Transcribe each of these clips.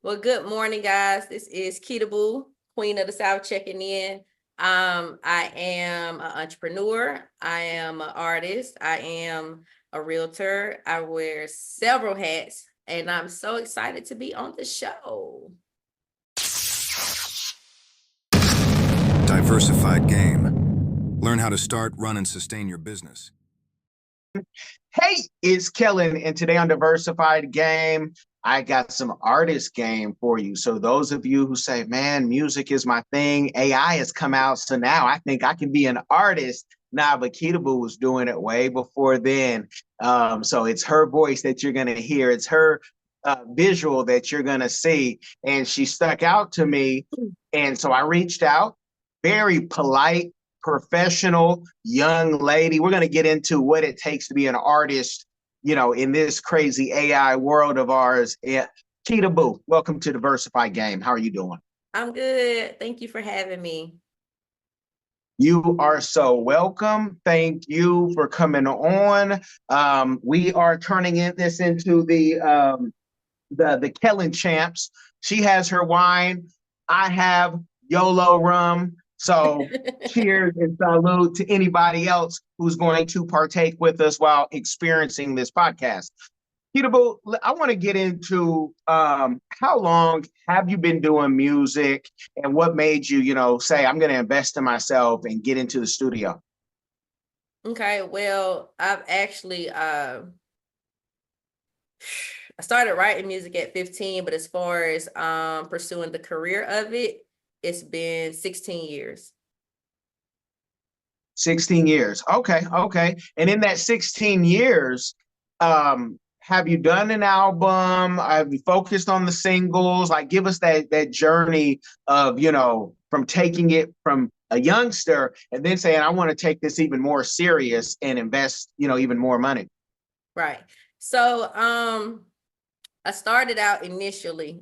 Well, good morning, guys. This is Kita Boo, Queen of the South, checking in. I am an entrepreneur. I am an artist. I am a realtor. I wear several hats, and I'm so excited to be on the show. Diversified Game. Learn how to start, run, and sustain your business. Hey, it's Kellen, and today on Diversified Game, I got some artist game for you. So those of you who say, man, music is my thing, AI has come out, so now I think I can be an artist. Nah, but Kita Boo was doing it way before then. So it's her voice that you're going to hear. It's her visual that you're going to see. And she stuck out to me. And so I reached out, very polite, professional young lady. We're going to get into what it takes to be an artist, in this crazy AI world of ours. Kita Boo, welcome to Diversified Game. How are you doing? I'm good. Thank you for having me. You are so welcome. Thank you for coming on. We are turning this into the Kellen champs. She has her wine. I have YOLO rum. So cheers and salute to anybody else who's going to partake with us while experiencing this podcast. Kita Boo, I want to get into how long have you been doing music and what made you, say, I'm going to invest in myself and get into the studio? Okay, well, I've actually I started writing music at 15, but as far as pursuing the career of it, it's been 16 years. 16 years. Okay. And in that 16 years, have you done an album? Have you focused on the singles? Like, give us that journey of, from taking it from a youngster and then saying, I want to take this even more serious and invest, even more money. Right. So I started out initially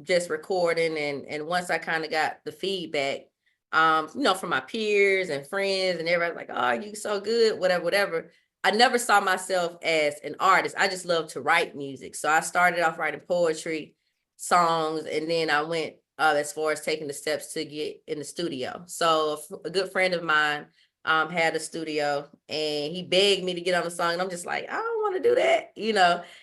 just recording, and once I kind of got the feedback, from my peers and friends and everybody like, oh, you so good, whatever. I never saw myself as an artist. I just love to write music. So I started off writing poetry, songs, and then I went as far as taking the steps to get in the studio. So a good friend of mine had a studio, and he begged me to get on the song, and I'm just like, I don't want to do that,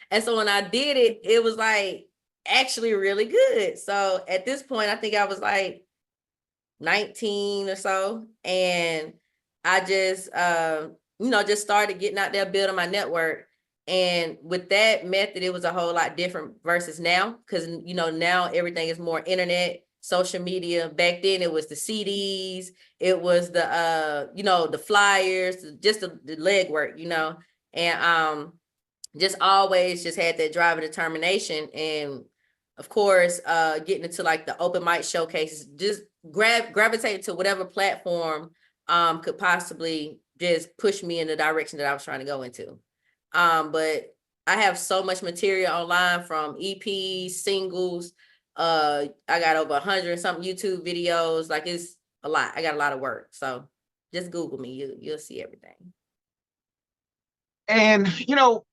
And so when I did it, it was like actually really good. So at this point, I think I was like 19 or so, and I just just started getting out there, building my network. And with that method, it was a whole lot different versus now, because now everything is more internet, social media. Back then it was the CDs, it was the the flyers, just the legwork, and just always just had that drive and determination. And of course, getting into like the open mic showcases, just gravitate to whatever platform could possibly just push me in the direction that I was trying to go into. But I have so much material online, from EPs, singles. I got over 100 something YouTube videos. Like, it's a lot. I got a lot of work. So just Google me. You'll see everything. And,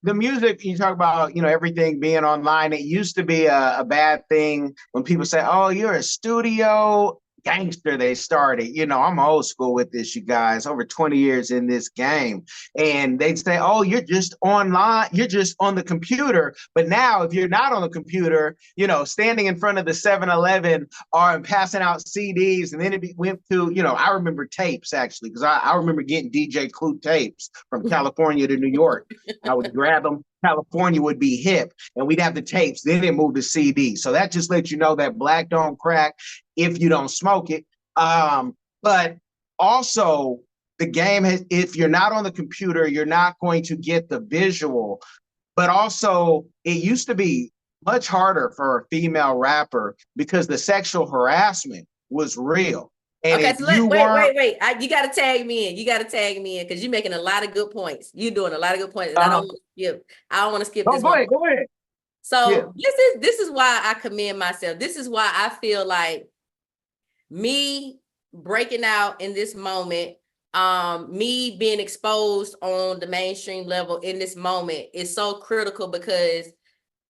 the music, you talk about, everything being online. It used to be a bad thing when people say, oh, you're a studio gangster. They started, I'm old school with this, you guys, over 20 years in this game. And they'd say, oh, you're just online. You're just on the computer. But now if you're not on the computer, standing in front of the 7-Eleven or passing out CDs. And then it went to, I remember tapes, actually, because I remember getting DJ Clue tapes from California to New York. I would grab them. California would be hip, and we'd have the tapes. Then it moved to CD. So that just lets you know that black don't crack if you don't smoke it. But also, the game has, if you're not on the computer, you're not going to get the visual. But also, it used to be much harder for a female rapper because the sexual harassment was real. And okay, so wait. You got to tag me in. You got to tag me in, because you're making a lot of good points. You're doing a lot of good points, and I don't want to skip this one. Go ahead. So this is why I commend myself. This is why I feel like me breaking out in this moment, me being exposed on the mainstream level in this moment is so critical, because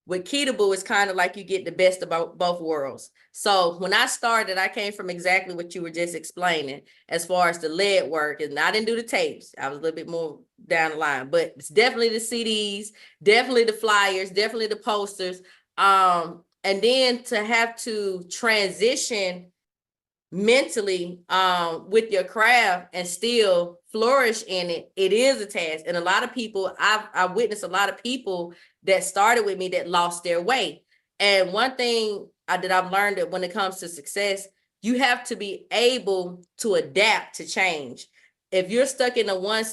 With Kita Boo, it's kind of like you get the best of both worlds. So when I started, I came from exactly what you were just explaining as far as the lead work. And I didn't do the tapes. I was a little bit more down the line, but it's definitely the CDs, definitely the flyers, definitely the posters. And then to have to transition mentally with your craft and still flourish in it, it is a task. And a lot of people, I've witnessed a lot of people that started with me that lost their way. And one thing that I've learned that when it comes to success, you have to be able to adapt to change. If you're stuck in a one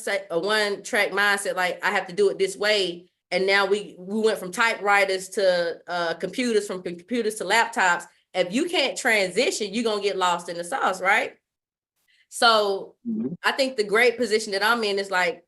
track mindset, like I have to do it this way, and now we went from typewriters to computers, from computers to laptops. If you can't transition, you're going to get lost in the sauce, right? So I think the great position that I'm in is like,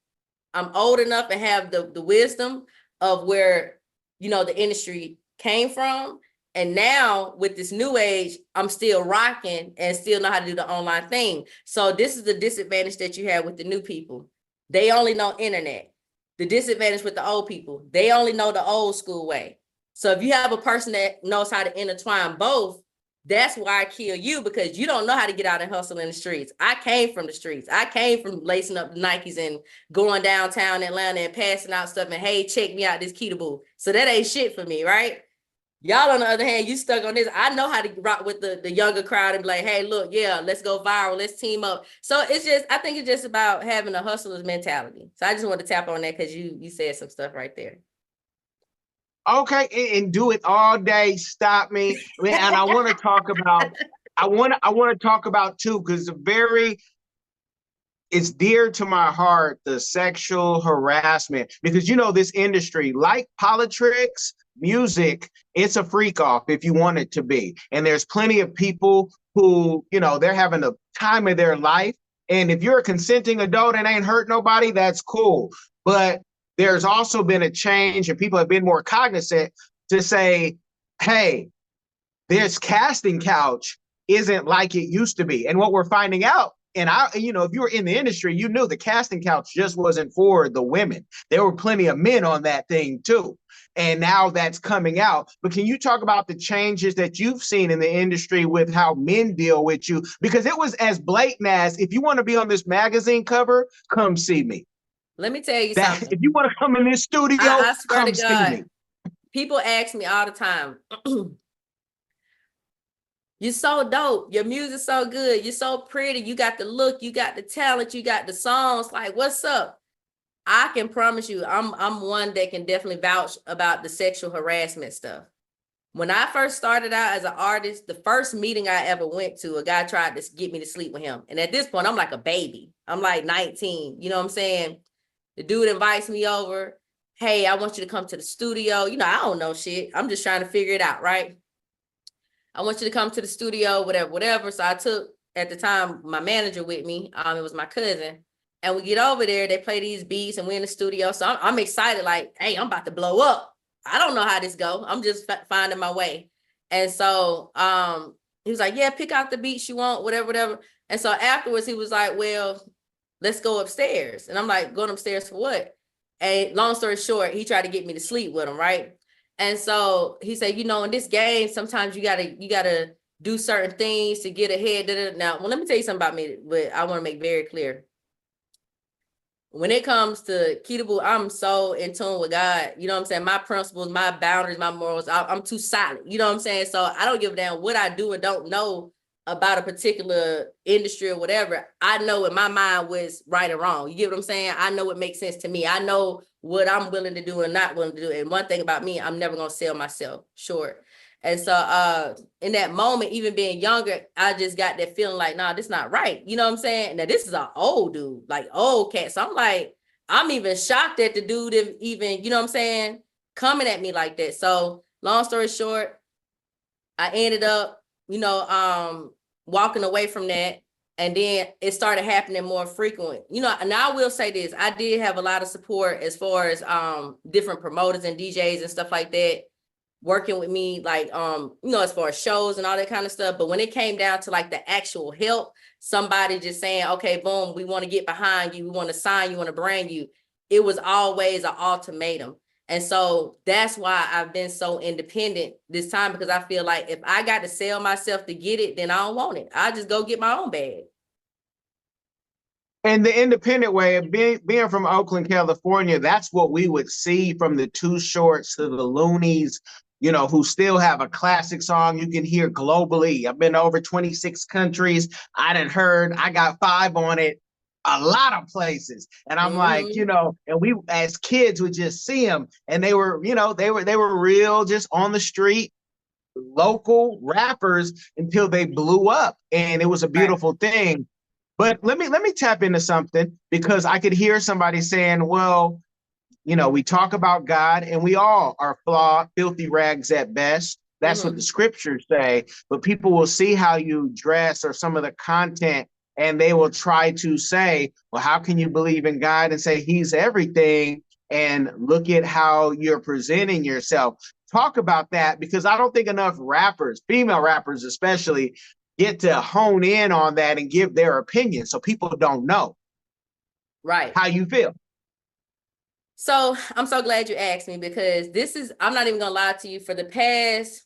I'm old enough and have the wisdom of where, you know, the industry came from. And now with this new age, I'm still rocking and still know how to do the online thing. So this is the disadvantage that you have with the new people. They only know internet. The disadvantage with the old people, they only know the old school way. So if you have a person that knows how to intertwine both, that's why I kill you, because you don't know how to get out and hustle in the streets. I came from the streets. I came from lacing up the Nikes and going downtown Atlanta and passing out stuff and, hey, check me out, this Kita Boo. So that ain't shit for me, right? Y'all, on the other hand, you stuck on this. I know how to rock with the younger crowd and be like, hey, look, yeah, let's go viral. Let's team up. So it's just, I think it's just about having a hustler's mentality. So I just want to tap on that because you said some stuff right there. Okay, and do it all day. Stop me. And I want to talk about, I want to talk about too, because it's dear to my heart, the sexual harassment, because, you know, this industry, like politics, music, it's a freak off if you want it to be. And there's plenty of people who, you know, they're having the time of their life. And if you're a consenting adult and ain't hurt nobody, that's cool. But there's also been a change, and people have been more cognizant to say, hey, this casting couch isn't like it used to be. And what we're finding out, and you know, if you were in the industry, you knew the casting couch just wasn't for the women. There were plenty of men on that thing too. And now that's coming out. But can you talk about the changes that you've seen in the industry with how men deal with you? Because it was as blatant as, if you want to be on this magazine cover, come see me. Let me tell you something. If you want to come in this studio, I swear come to God, see me. people ask me all the time, you're so dope. Your music's so good. You're so pretty. You got the look. You got the talent. You got the songs. Like, what's up? I can promise you, I'm one that can definitely vouch about the sexual harassment stuff. When I first started out as an artist, the first meeting I ever went to, a guy tried to get me to sleep with him. And at this point, I'm like a baby. I'm like 19. You know what I'm saying? The dude invites me over. Hey, I want you to come to the studio. You know, I don't know shit. I'm just trying to figure it out, right? I want you to come to the studio, whatever. So I took, at the time, my manager with me. It was my cousin. And we get over there, they play these beats and we're in the studio. So I'm excited, like, hey, I'm about to blow up. I don't know how this go. I'm just finding my way. And so he was like, yeah, pick out the beats you want, whatever. And so afterwards he was like, well, let's go upstairs. And I'm like, going upstairs for what? And long story short, he tried to get me to sleep with him, right? And so he said, you know, in this game, sometimes you gotta do certain things to get ahead. Now, well, let me tell you something about me, but I want to make very clear. When it comes to Kita Boo, I'm so in tune with God. You know what I'm saying? My principles, my boundaries, my morals, I'm too solid. You know what I'm saying? So I don't give a damn what I do or don't know about a particular industry or whatever. I know in my mind what's right or wrong. You get what I'm saying? I know what makes sense to me. I know what I'm willing to do and not willing to do. And one thing about me, I'm never going to sell myself short. And so in that moment, even being younger, I just got that feeling like, nah, this is not right. You know what I'm saying? Now, this is an old dude, like old cat. So I'm like, I'm even shocked at the dude even, you know what I'm saying, coming at me like that. So long story short, I ended up, you know, walking away from that. And then it started happening more frequent. You know, and I will say this, I did have a lot of support as far as different promoters and DJs and stuff like that, working with me, like, you know, as far as shows and all that kind of stuff. But when it came down to like the actual help, somebody just saying, okay, boom, we want to get behind you. We want to sign you, want to brand you. It was always an ultimatum. And so that's why I've been so independent this time, because I feel like if I got to sell myself to get it, then I don't want it. I'll just go get my own bag. And the independent way, being from Oakland, California, that's what we would see from the Too Shorts to the Loonies, you know, who still have a classic song you can hear globally. I've been to over 26 countries. I got 5 on it, a lot of places. And I'm like, you know, and we as kids would just see them, and they were, you know, they were real, just on the street, local rappers until they blew up. And it was a beautiful thing. But let me tap into something, because I could hear somebody saying, well, you know, we talk about God and we all are flawed, filthy rags at best. That's what the scriptures say. But people will see how you dress or some of the content, and they will try to say, well, how can you believe in God and say he's everything? And look at how you're presenting yourself. Talk about that, because I don't think enough rappers, female rappers especially, get to hone in on that and give their opinion, so people don't know how you feel. So I'm so glad you asked me, because I'm not even gonna lie to you, for the past,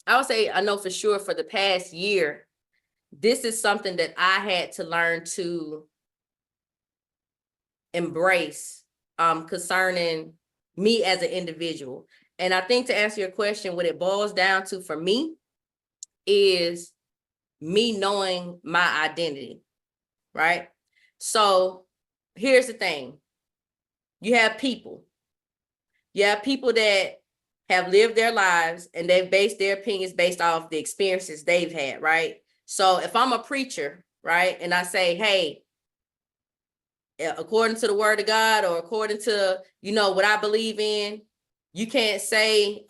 I would say, I know for sure for the past year, this is something that I had to learn to embrace concerning me as an individual. And I think, to answer your question, what it boils down to for me is me knowing my identity, right? So here's the thing. You have people that have lived their lives, and they've based their opinions based off the experiences they've had, right? So if I'm a preacher, right, and I say, hey, according to the word of God, or according to, you know, what I believe in, you can't say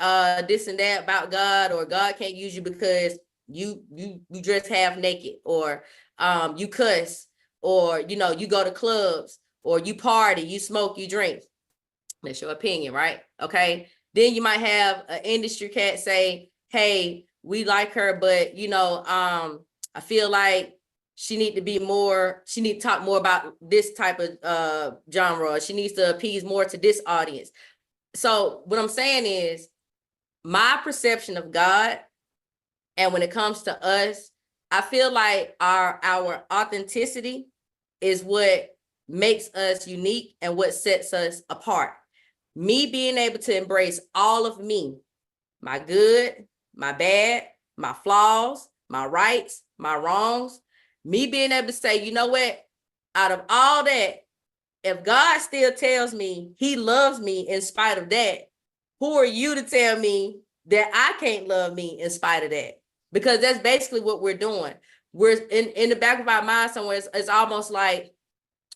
this and that about God, or God can't use you because you dress half naked, or you cuss, or, you know, you go to clubs, or you party, you smoke, you drink. That's your opinion, right? Okay. Then you might have an industry cat say, hey, we like her, but, you know, I feel like she need to talk more about this type of genre. She needs to appease more to this audience. So what I'm saying is, my perception of God, and when it comes to us, I feel like our authenticity is what makes us unique and what sets us apart. Me being able to embrace all of me, my good, my bad, my flaws, my rights, my wrongs, me being able to say, you know what, out of all that, if God still tells me he loves me in spite of that, who are you to tell me that I can't love me in spite of that? Because that's basically what we're doing. We're in the back of our mind somewhere, it's almost like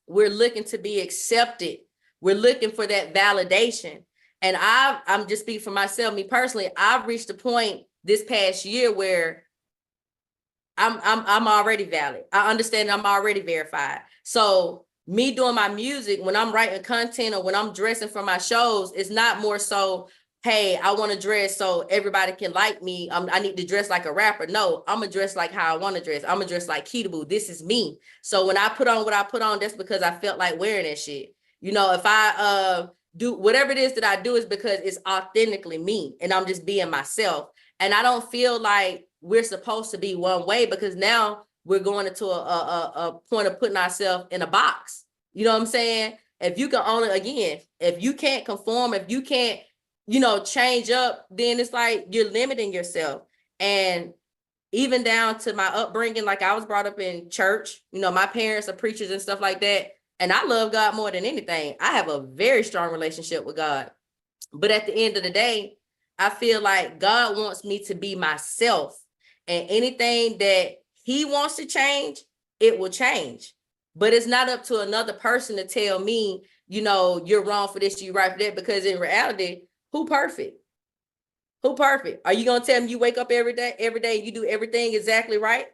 we're looking to be accepted. We're looking for that validation. And I'm just speaking for myself, me personally, I've reached a point this past year where I'm already valid. I understand I'm already verified. So me doing my music, when I'm writing content or when I'm dressing for my shows, it's not more so, hey, I want to dress so everybody can like me. I need to dress like a rapper. No, I'm gonna dress like how I want to dress. I'm gonna dress like Kita Boo. This is me. So when I put on what I put on, that's because I felt like wearing that shit. You know, if I do whatever it is that I do, is because it's authentically me and I'm just being myself. And I don't feel like we're supposed to be one way, because now we're going into a point of putting ourselves in a box. You know what I'm saying? If you can only, again, if you can't conform, if you can't, you know, change up, then it's like you're limiting yourself. And even down to my upbringing, like I was brought up in church, you know, my parents are preachers and stuff like that. And I love God more than anything. I have a very strong relationship with God. But at the end of the day, I feel like God wants me to be myself, and anything that he wants to change, it will change. But it's not up to another person to tell me, you know, you're wrong for this, you're right for that, because in reality, who perfect? Who perfect? Are you going to tell me you wake up every day, you do everything exactly right?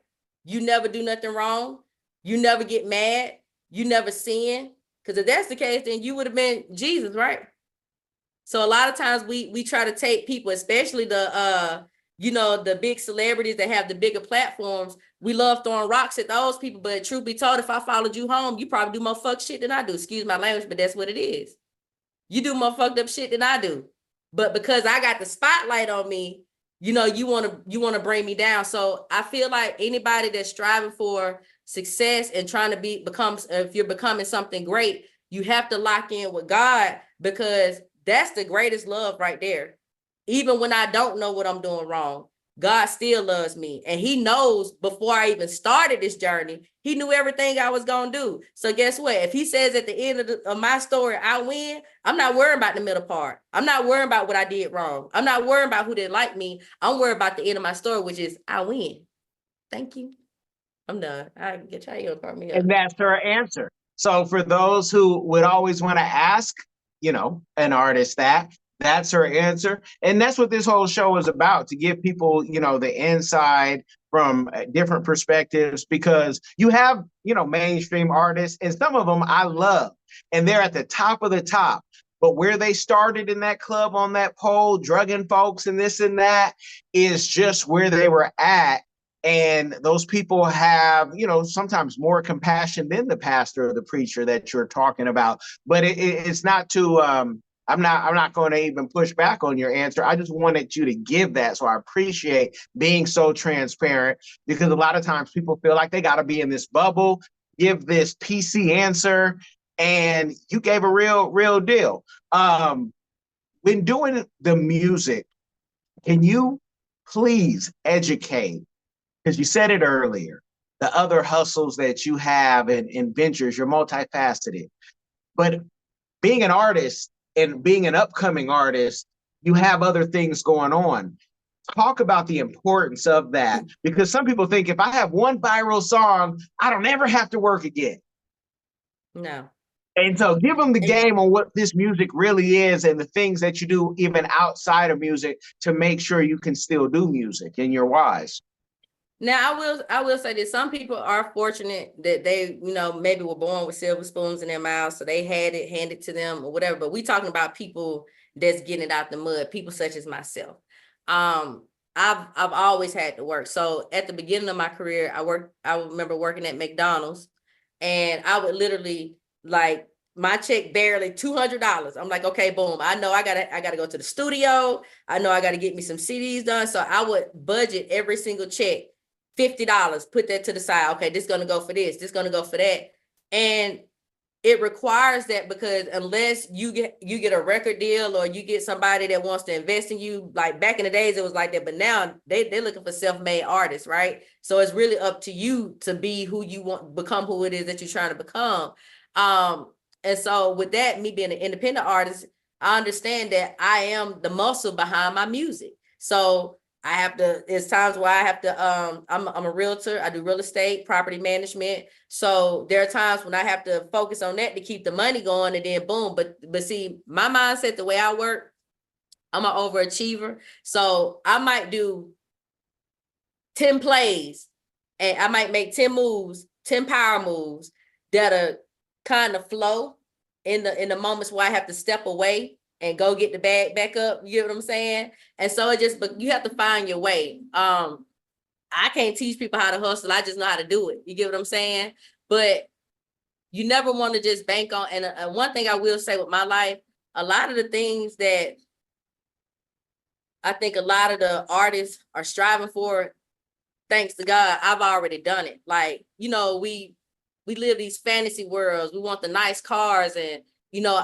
You never do nothing wrong? You never get mad? You never sin? Because if that's the case, then you would have been Jesus, right? So a lot of times we try to take people, especially the you know, the big celebrities that have the bigger platforms. We love throwing rocks at those people, but truth be told, if I followed you home, you probably do more fuck shit than I do. Excuse my language, but that's what it is. You do more fucked up shit than I do. But because I got the spotlight on me, you know, you want to bring me down. So I feel like anybody that's striving for success and trying to if you're becoming something great, you have to lock in with God, because that's the greatest love right there. Even when I don't know what I'm doing wrong, God still loves me. And he knows before I even started this journey, he knew everything I was going to do. So guess what? If he says at the end of my story, I win, I'm not worrying about the middle part. I'm not worrying about what I did wrong. I'm not worrying about who didn't like me. I'm worried about the end of my story, which is I win. Thank you. I'm done. I get you to me up. And that's her answer. So for those who would always want to ask, you know, an artist that's her answer. And that's what this whole show is about, to give people, you know, the inside from different perspectives, because you have, you know, mainstream artists, and some of them I love, and they're at the top of the top. But where they started in that club on that pole, drugging folks and this and that, is just where they were at. And those people have, you know, sometimes more compassion than the pastor or the preacher that you're talking about. But it's not to, I'm not going to even push back on your answer. I just wanted you to give that. So I appreciate being so transparent, because a lot of times people feel like they got to be in this bubble, give this PC answer, and you gave a real deal. When doing the music, can you please educate, because you said it earlier, the other hustles that you have and ventures, you're multifaceted. But being an artist and being an upcoming artist, you have other things going on. Talk about the importance of that, because some people think if I have one viral song, I don't ever have to work again. No. And so give them the game on what this music really is, and the things that you do even outside of music to make sure you can still do music and you're wise. Now, I will say that some people are fortunate that they, you know, maybe were born with silver spoons in their mouths, so they had it handed to them or whatever. But we talking about people that's getting it out the mud, people such as myself. I've always had to work. So at the beginning of my career, I remember working at McDonald's, and I would literally, like, my check barely $200. I'm like, okay, boom. I know I gotta go to the studio. I know I gotta get me some CDs done. So I would budget every single check $50, put that to the side. Okay, this is gonna go for this gonna go for that. And it requires that, because unless you get a record deal or you get somebody that wants to invest in you, like back in the days it was like that, but now they're looking for self-made artists, right? So it's really up to you to be who you want, become who it is that you're trying to become. And so with that, me being an independent artist, I understand that I am the muscle behind my music. So I have to, there's times where I have to, I'm a realtor. I do real estate, property management. So there are times when I have to focus on that to keep the money going, and then boom. But see, my mindset, the way I work, I'm an overachiever. So I might do 10 plays, and I might make 10 moves, 10 power moves that'll kind of flow in the moments where I have to step away and go get the bag back up. You get what I'm saying? And so but you have to find your way. I can't teach people how to hustle. I just know how to do it. You get what I'm saying? But you never want to just bank on. And one thing I will say with my life, a lot of the things that I think a lot of the artists are striving for, thanks to God, I've already done it. Like, you know, we live these fantasy worlds. We want the nice cars, and, you know,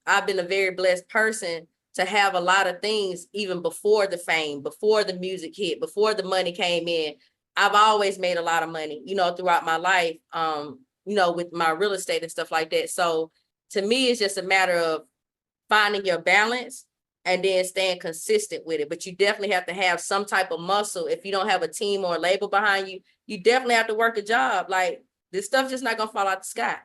I've been a very blessed person to have a lot of things even before the fame, before the music hit, before the money came in. I've always made a lot of money, you know, throughout my life, you know, with my real estate and stuff like that. So to me, it's just a matter of finding your balance and then staying consistent with it. But you definitely have to have some type of muscle. If you don't have a team or a label behind you, you definitely have to work a job. Like, this stuff's just not gonna fall out the sky.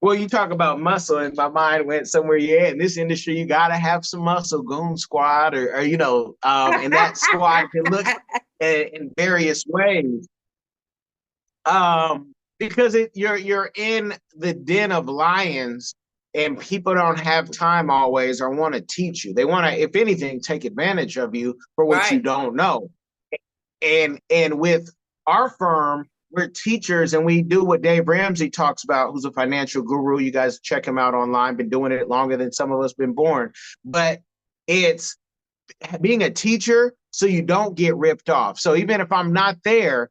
Well, you talk about muscle, and my mind went somewhere. Yeah, in this industry, you gotta have some muscle, goon squad, or you know, and that squad can look in various ways. Because you're in the den of lions, and people don't have time always, or want to teach you. They want to, if anything, take advantage of you for what you Right. don't know. And with our firm, we're teachers and we do what Dave Ramsey talks about, who's a financial guru. You guys check him out online, been doing it longer than some of us been born. But it's being a teacher so you don't get ripped off. So even if I'm not there,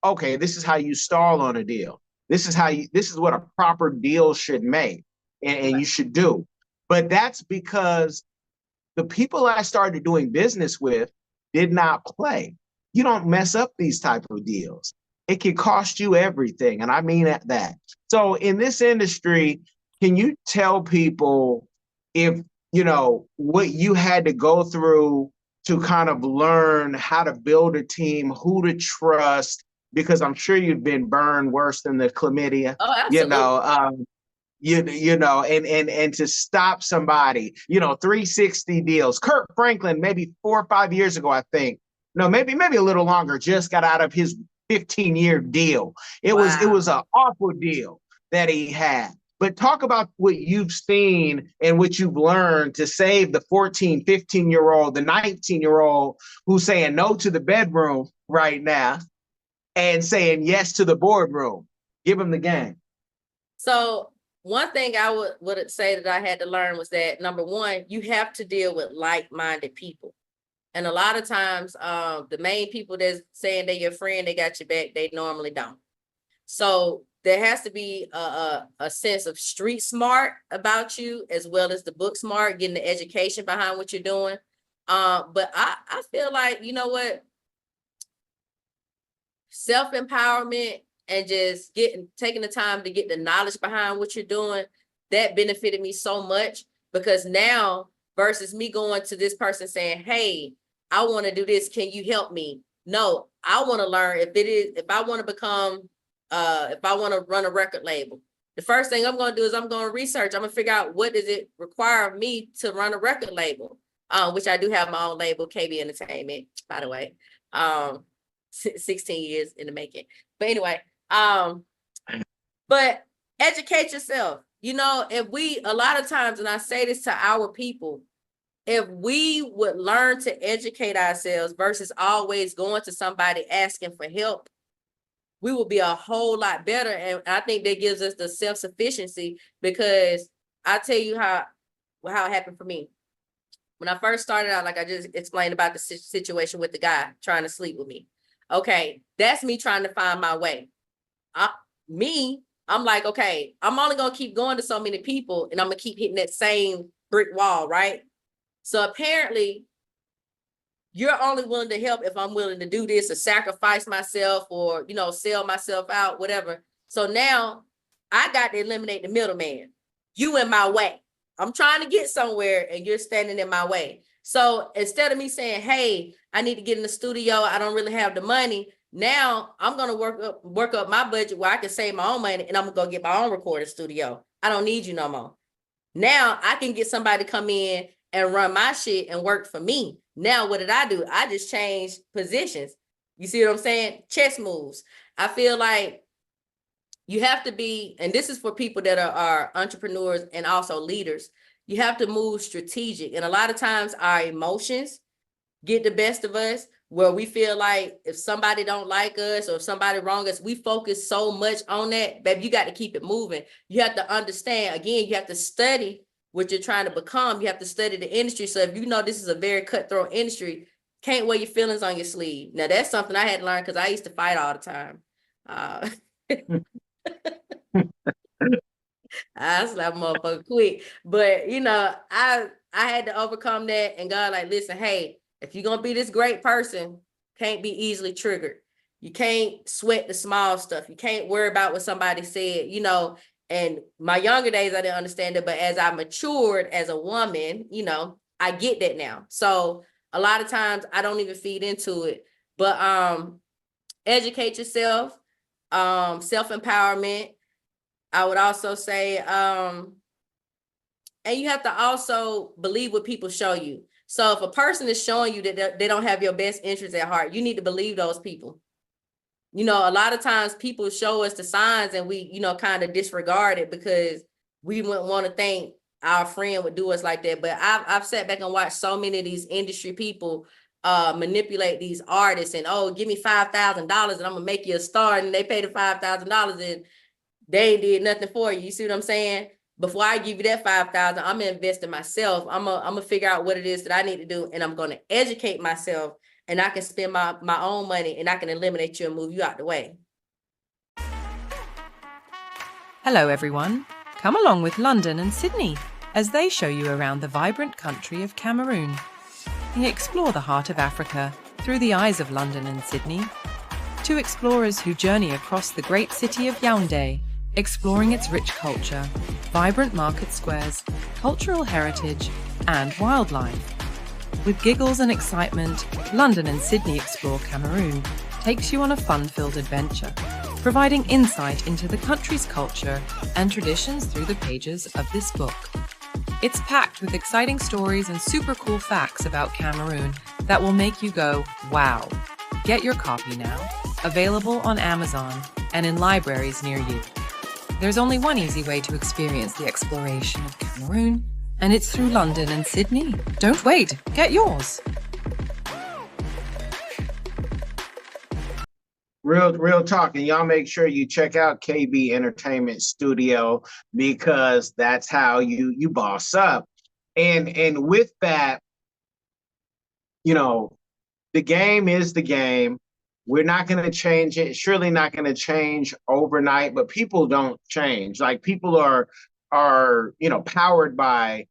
okay, this is how you stall on a deal. This is what a proper deal should make and you should do. But that's because the people I started doing business with did not play. You don't mess up these type of deals. It can cost you everything. And I mean that. So in this industry, can you tell people if, what you had to go through to kind of learn how to build a team, who to trust, because I'm sure you've been burned worse than the chlamydia, Oh, absolutely. And to stop somebody, 360 deals. Kirk Franklin, maybe 4 or 5 years ago, I think, no, maybe a little longer, just got out of his 15-year deal. It was an awful deal that he had. But talk about what you've seen and what you've learned to save the 14, 15-year-old, the 19-year-old who's saying no to the bedroom right now and saying yes to the boardroom. Give them the game. So one thing I would say that I had to learn was that, number one, you have to deal with like-minded people. And a lot of times, the main people that's saying they're your friend, they got your back, they normally don't. So there has to be a sense of street smart about you, as well as the book smart, getting the education behind what you're doing. But I feel like, you know what? Self-empowerment and just taking the time to get the knowledge behind what you're doing, that benefited me so much, because now versus me going to this person saying, hey, I want to do this, can you help me? No, I want to learn if I want to become, if I want to run a record label, the first thing I'm going to do is I'm going to research. I'm going to figure out what does it require of me to run a record label, which I do have my own label, KB Entertainment, by the way. 16 years in the making. But anyway, but educate yourself. If a lot of times, and I say this to our people, if we would learn to educate ourselves versus always going to somebody asking for help, we will be a whole lot better. And I think that gives us the self-sufficiency, because I tell you how it happened for me. When I first started out, like I just explained about the situation with the guy trying to sleep with me. Okay, that's me trying to find my way. I'm like, okay, I'm only going to keep going to so many people and I'm going to keep hitting that same brick wall, right? So apparently, you're only willing to help if I'm willing to do this or sacrifice myself or, sell myself out, whatever. So now I got to eliminate the middleman. You in my way. I'm trying to get somewhere and you're standing in my way. So instead of me saying, hey, I need to get in the studio, I don't really have the money. Now I'm going to work up my budget where I can save my own money and I'm going to go get my own recording studio. I don't need you no more. Now I can get somebody to come in and run my shit and work for me. Now, what did I do? I just changed positions. You see what I'm saying? Chess moves. I feel like you have to be, and this is for people that are entrepreneurs and also leaders, you have to move strategic. And a lot of times our emotions get the best of us, where we feel like if somebody don't like us or if somebody wrong us, we focus so much on that. Baby, you got to keep it moving. You have to understand, again, you have to study what you're trying to become. You have to study the industry. So if you know this is a very cutthroat industry, can't wear your feelings on your sleeve. Now, that's something I had to learn because I used to fight all the time. I slap motherfucker quick. But, I had to overcome that. And God, like, listen, hey, if you're going to be this great person, can't be easily triggered. You can't sweat the small stuff. You can't worry about what somebody said, And my younger days, I didn't understand it. But as I matured as a woman, I get that now. So a lot of times I don't even feed into it. But educate yourself, self-empowerment. I would also say, and you have to also believe what people show you. So if a person is showing you that they don't have your best interests at heart, you need to believe those people. A lot of times people show us the signs and we, kind of disregard it because we wouldn't want to think our friend would do us like that. But I've sat back and watched so many of these industry people manipulate these artists and, oh, give me $5,000 and I'm gonna make you a star, and they pay the $5,000 and they ain't did nothing for you. You see what I'm saying? Before I give you that 5,000, I'm gonna invest in myself. I'm gonna figure out what it is that I need to do, and I'm gonna educate myself, and I can spend my own money, and I can eliminate you and move you out the way. Hello everyone. Come along with London and Sydney as they show you around the vibrant country of Cameroon. We explore the heart of Africa through the eyes of London and Sydney. Two explorers who journey across the great city of Yaoundé, exploring its rich culture, vibrant market squares, cultural heritage, and wildlife. With giggles and excitement, London and Sydney Explore Cameroon takes you on a fun-filled adventure, providing insight into the country's culture and traditions through the pages of this book. It's packed with exciting stories and super cool facts about Cameroon that will make you go, wow. Get your copy now, available on Amazon and in libraries near you. There's only one easy way to experience the exploration of Cameroon, and it's through London and Sydney. Don't wait, get yours. Real talk, and y'all make sure you check out KB Entertainment Studio, because that's how you boss up. And with that, you know, the game is the game. We're not going to change it. Surely not going to change overnight, but people don't change. Like, people are powered by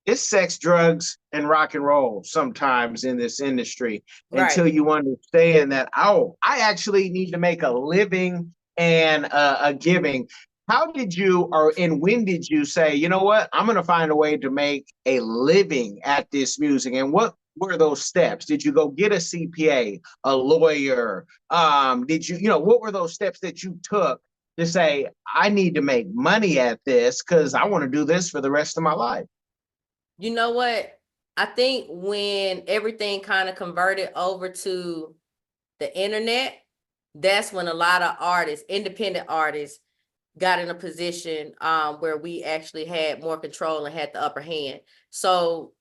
it's sex, drugs, and rock and roll sometimes in this industry, until you understand that, oh, I actually need to make a living and a giving. How did you, and when did you say, you know what, I'm going to find a way to make a living at this music? And what were those steps? Did you go get a CPA, a lawyer? Did you, what were those steps that you took to say, I need to make money at this because I want to do this for the rest of my life? You know what? I think when everything kind of converted over to the internet, that's when a lot of artists, independent artists, got in a position where we actually had more control and had the upper hand. So,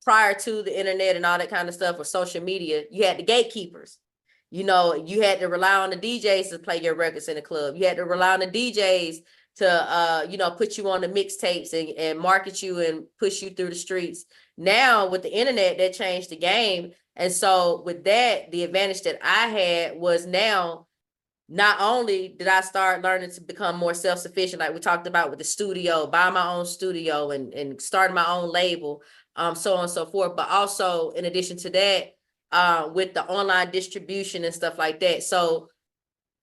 prior to the internet and all that kind of stuff or social media, you had the gatekeepers. You had to rely on the DJs to play your records in the club. You had to rely on the DJs to put you on the mixtapes and market you and push you through the streets. Now with the internet, that changed the game. And so with that, the advantage that I had was, now not only did I start learning to become more self-sufficient, like we talked about with the studio, buy my own studio and starting my own label, so on and so forth, but also in addition to that, with the online distribution and stuff like that. So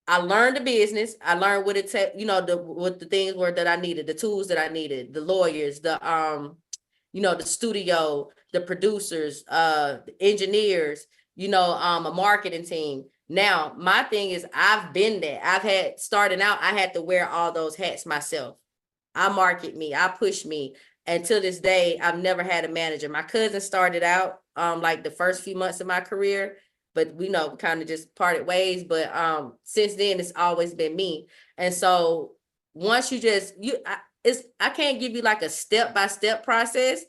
I learned the business. I learned what it took, what the things were that I needed, the tools that I needed, the lawyers, the studio, the producers, the engineers, a marketing team. Now, my thing is, I've been there. Starting out, I had to wear all those hats myself. I market me, I push me. And to this day, I've never had a manager. My cousin started out like the first few months of my career, but we kind of just parted ways. But since then, it's always been me. And so once I can't give you like a step-by-step process.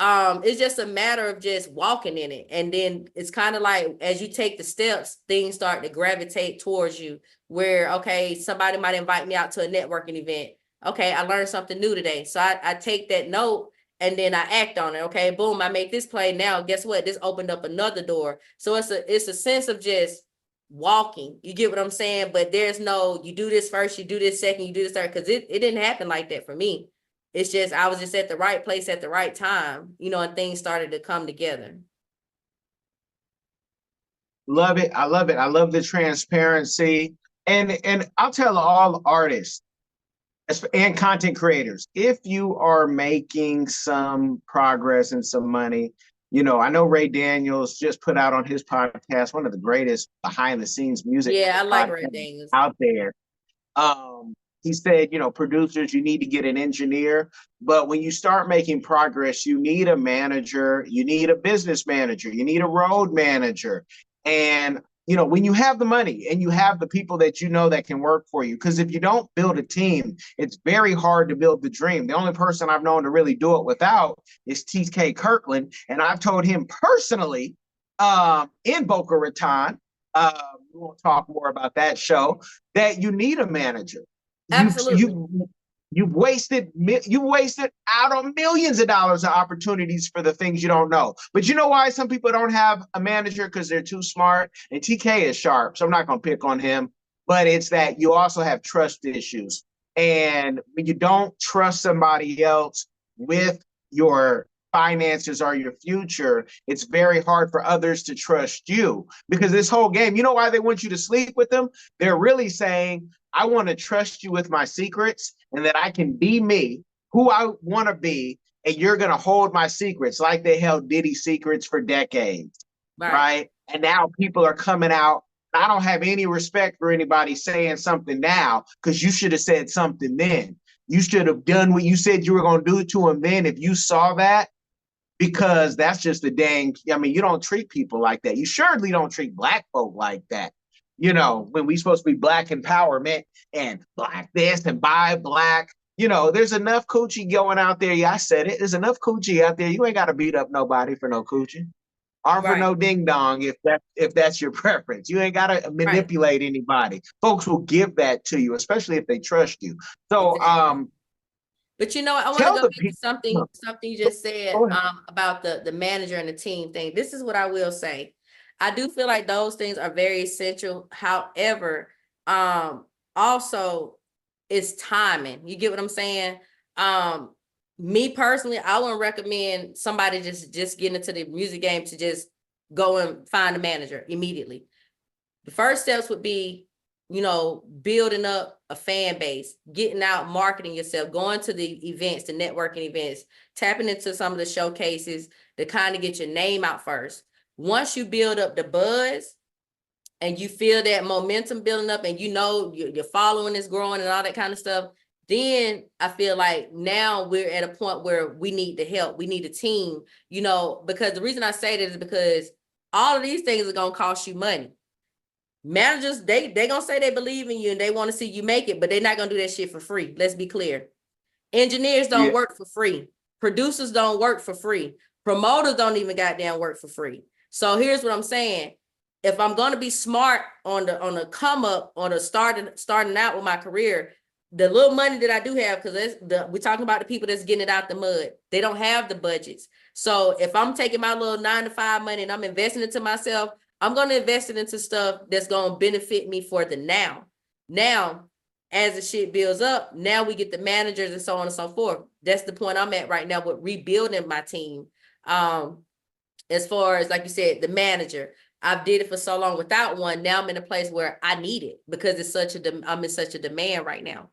It's just a matter of just walking in it. And then it's kind of like, as you take the steps, things start to gravitate towards you, where, okay, somebody might invite me out to a networking event. Okay, I learned something new today. So I take that note and then I act on it. Okay, boom, I make this play. Now, guess what? This opened up another door. So it's a sense of just walking. You get what I'm saying? But there's no, you do this first, you do this second, you do this third, because it didn't happen like that for me. It's just, I was just at the right place at the right time, and things started to come together. Love it. I love it. I love the transparency. And I'll tell all artists and content creators, if you are making some progress and some money, I know Ray Daniels just put out on his podcast one of the greatest behind the scenes music. Yeah, I like Ray Daniels out there. He said, producers, you need to get an engineer, but when you start making progress, you need a manager, you need a business manager, you need a road manager. And when you have the money and you have the people that you know that can work for you, because if you don't build a team, it's very hard to build the dream. The only person I've known to really do it without is TK Kirkland. And I've told him personally in Boca Raton, we won't talk more about that show, that you need a manager. Absolutely. You've wasted out on millions of dollars of opportunities for the things you don't know. But you know why some people don't have a manager? Because they're too smart. And TK is sharp, so I'm not going to pick on him. But it's that you also have trust issues. And when you don't trust somebody else with your finances or your future, it's very hard for others to trust you. Because this whole game, you know why they want you to sleep with them? They're really saying, I want to trust you with my secrets and that I can be me, who I want to be, and you're going to hold my secrets like they held Diddy's secrets for decades, right? And now people are coming out. I don't have any respect for anybody saying something now, because you should have said something then. You should have done what you said you were going to do to him then if you saw that, because that's just you don't treat people like that. You surely don't treat Black folk like that. When we supposed to be Black empowerment and Black this and buy Black, there's enough coochie going out there. Yeah, I said it. There's enough coochie out there. You ain't got to beat up nobody for no coochie or for no ding dong if that's your preference. You ain't got to manipulate anybody. Folks will give that to you, especially if they trust you. So, but I want to go back to something you just said about the manager and the team thing. This is what I will say. I do feel like those things are very essential. However, also it's timing. You get what I'm saying? Me personally, I wouldn't recommend somebody just getting into the music game to just go and find a manager immediately. The first steps would be, building up a fan base, getting out, marketing yourself, going to the events, the networking events, tapping into some of the showcases to kind of get your name out first. Once you build up the buzz and you feel that momentum building up and your following is growing and all that kind of stuff, then I feel like now we're at a point where we need the help. We need a team, because the reason I say that is because all of these things are going to cost you money. Managers, they going to say they believe in you and they want to see you make it, but they're not going to do that shit for free. Let's be clear. Engineers don't work for free. Producers don't work for free. Promoters don't even goddamn work for free. So here's what I'm saying. If I'm going to be smart on the come up, on the starting out with my career, the little money that I do have, because we're talking about the people that's getting it out the mud. They don't have the budgets. So if I'm taking my little 9-to-5 money and I'm investing into myself, I'm going to invest it into stuff that's going to benefit me for the now. Now, as the shit builds up, now we get the managers and so on and so forth. That's the point I'm at right now with rebuilding my team. As far as, like you said, the manager, I've did it for so long without one. Now I'm in a place where I need it because I'm in such a demand right now.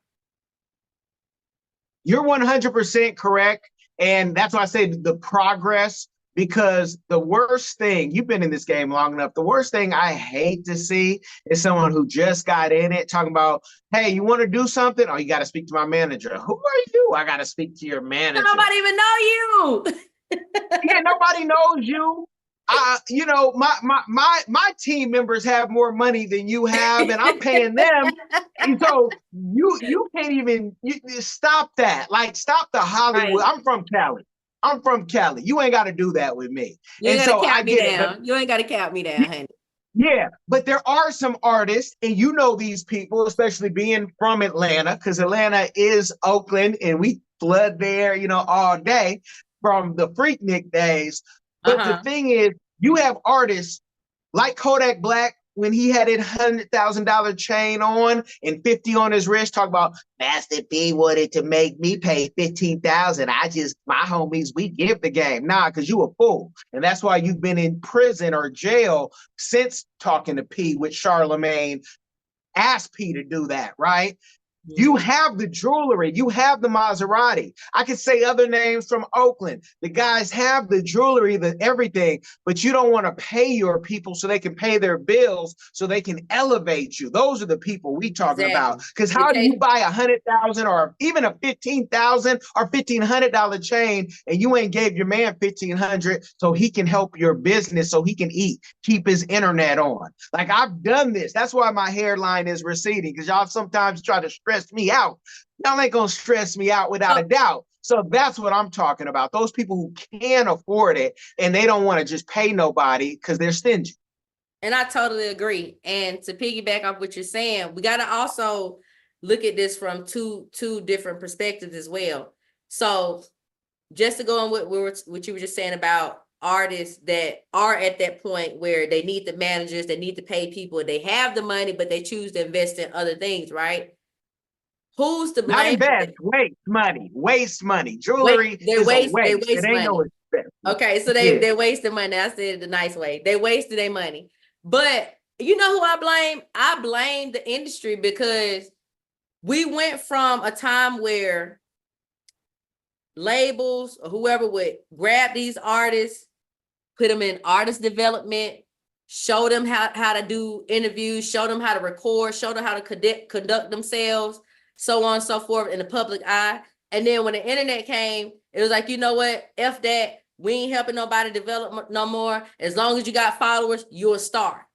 You're 100% correct. And that's why I say the progress, because the worst thing, you've been in this game long enough, the worst thing I hate to see is someone who just got in it talking about, hey, you want to do something? Oh, you got to speak to my manager. Who are you? I got to speak to your manager. Nobody even know you. Yeah, nobody knows you. My team members have more money than you have, and I'm paying them. And so you can't even stop that. Like, stop the Hollywood. Right. I'm from Cali. You ain't got to do that with me. You ain't got to count me down. You ain't got to count me down, honey. Yeah, but there are some artists, and these people, especially being from Atlanta, because Atlanta is Oakland, and we flood there, all day from the Freaknik days. But the thing is, you have artists like Kodak Black when he had a $100,000 chain on and 50 on his wrist, talk about Master P wanted to make me pay 15,000. My homies, we give the game. Nah, because you a fool. And that's why you've been in prison or jail since talking to P with Charlemagne. Ask P to do that, right? You have the jewelry, you have the Maserati. I could say other names from Oakland. The guys have the jewelry, the everything, but you don't want to pay your people so they can pay their bills, so they can elevate you. Those are the people we talking about. Because how do you buy $100,000 or even a $15,000 or $1,500 chain and you ain't gave your man $1,500 so he can help your business, so he can eat, keep his internet on? Like, I've done this. That's why my hairline is receding, because y'all sometimes try to stress me out. Y'all ain't gonna stress me out without a doubt. So that's what I'm talking about. Those people who can afford it and they don't want to just pay nobody because they're stingy. And I totally agree. And to piggyback off what you're saying, we got to also look at this from two different perspectives as well. So just to go on what you were just saying about artists that are at that point where they need the managers, they need to pay people, they have the money, but they choose to invest in other things, right? Who's to blame? Not invest, waste money. Jewelry they is waste a waste. It ain't money. No investment. Okay, so they wasted money. I said it the nice way. They wasted their money. But you know who I blame? I blame the industry, because we went from a time where labels or whoever would grab these artists, put them in artist development, show them how to do interviews, show them how to record, show them how to conduct themselves, so on and so forth in the public eye. And then when the internet came, it was like, you know what? F that. We ain't helping nobody develop no more. As long as you got followers, you're a star.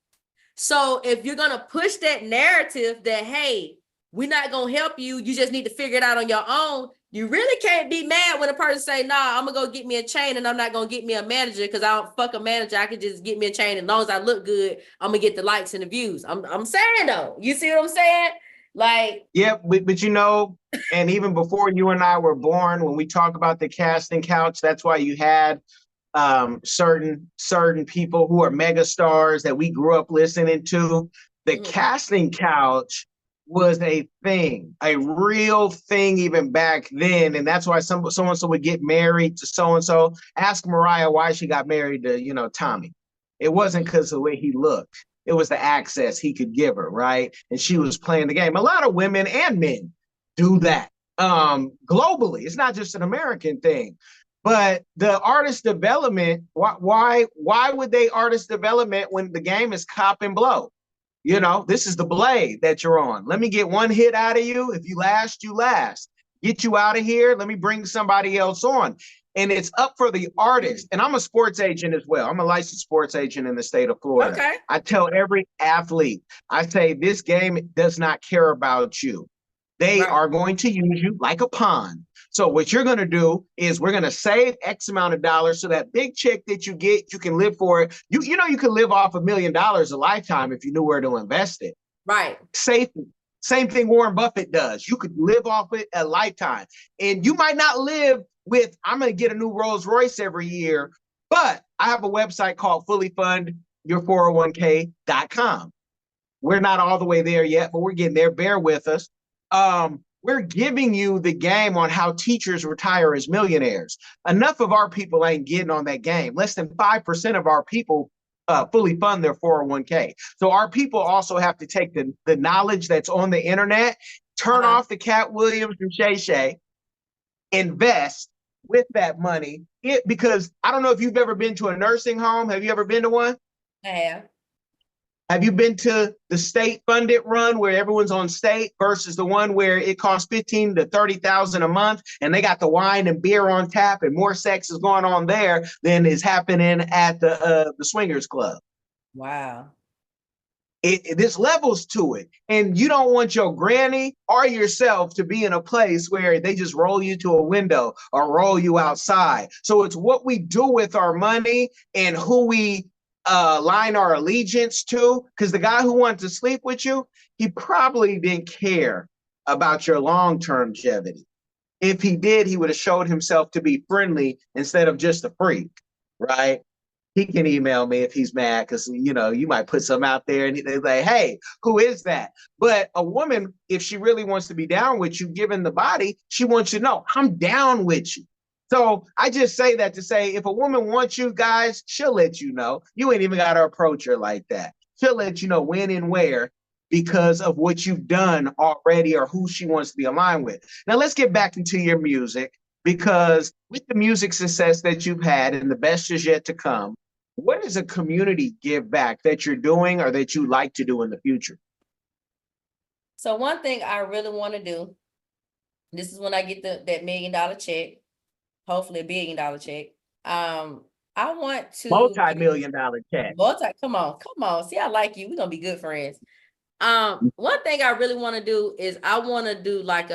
So if you're going to push that narrative that, hey, we're not going to help you, you just need to figure it out on your own, you really can't be mad when a person say, nah, I'm going to go get me a chain and I'm not going to get me a manager because I don't fuck a manager. I can just get me a chain. As long as I look good, I'm going to get the likes and the views. I'm saying, though. You see what I'm saying? Like, yeah, but you know, and even before you and I were born, when we talk about the casting couch, that's why you had certain people who are mega stars that we grew up listening to. The casting couch was a thing, a real thing even back then. And that's why so-and-so would get married to so-and-so. Ask Mariah why she got married to, you know, Tommy. It wasn't because of the way he looked. It was the access he could give her, right? And she was playing the game. A lot of women and men do that globally. It's not just an American thing. But the artist development, why would they artist development when the game is cop and blow? You know, this is the blade that you're on. Let me get one hit out of you. If you last, you last. Get you out of here. Let me bring somebody else on. And it's up for the artist. And I'm a sports agent as well. I'm a licensed sports agent in the state of Florida. Okay. I tell every athlete, I say, this game does not care about you. They are going to use you like a pawn. So what you're going to do is we're going to save X amount of dollars so that big check that you get, you can live for it. You know, you can live off $1 million a lifetime if you knew where to invest it. Right. Safety. Same thing Warren Buffett does. You could live off it a lifetime. And you might not live with, I'm going to get a new Rolls Royce every year, but I have a website called fullyfundyour401k.com. We're not all the way there yet, but we're getting there. Bear with us. We're giving you the game on how teachers retire as millionaires. Enough of our people ain't getting on that game. Less than 5% of our people fully fund their 401k. So our people also have to take the knowledge that's on the internet, turn off the Cat Williams and Shay Shay, invest with that money. Because I don't know if you've ever been to a nursing home. Have you ever been to one? I have. Have you been to the state-funded run where everyone's on state versus the one where it costs $15,000 to $30,000 a month and they got the wine and beer on tap and more sex is going on there than is happening at the swingers club? Wow. There's levels to it, and you don't want your granny or yourself to be in a place where they just roll you to a window or roll you outside. So it's what we do with our money and who we line our allegiance to, because the guy who wanted to sleep with you, he probably didn't care about your long-term longevity. If he did, he would have showed himself to be friendly instead of just a freak, right? He can email me if he's mad because, you know, you might put some out there and they're like, hey, who is that? But a woman, if she really wants to be down with you, given the body, she wants you to know, I'm down with you. So I just say that to say, if a woman wants you guys, she'll let you know. You ain't even got to approach her like that. She'll let you know when and where. because of what you've done already or who she wants to be aligned with. Now let's get back into your music, because with the music success that you've had and the best is yet to come, what is a community give back that you're doing or that you like to do in the future? So one thing I really want to do, this is when I get that $1 million check, hopefully $1 billion check. I want to Multi-million-dollar check. come on. See, I like you. We're gonna be good friends. One thing I really want to do is I want to do like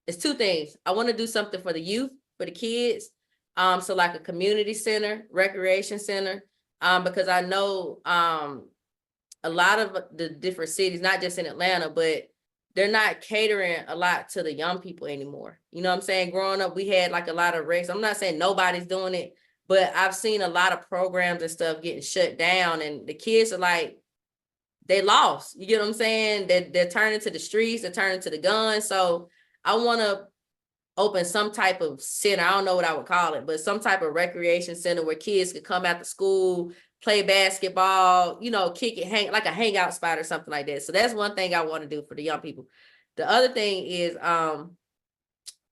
it's two things. I want to do something for the youth, for the kids. So like a community center, recreation center. Because I know a lot of the different cities, not just in Atlanta, but they're not catering a lot to the young people anymore. You know what I'm saying? Growing up, we had like a lot of race. I'm not saying nobody's doing it, but I've seen a lot of programs and stuff getting shut down, and the kids are like, they lost. You get what I'm saying? They're turning to the streets, they're turning to the guns. So I want to open some type of center. I don't know what I would call it, but some type of recreation center where kids could come after school, play basketball, kick it, hang like a hangout spot or something like that. So that's one thing I want to do for the young people. The other thing is I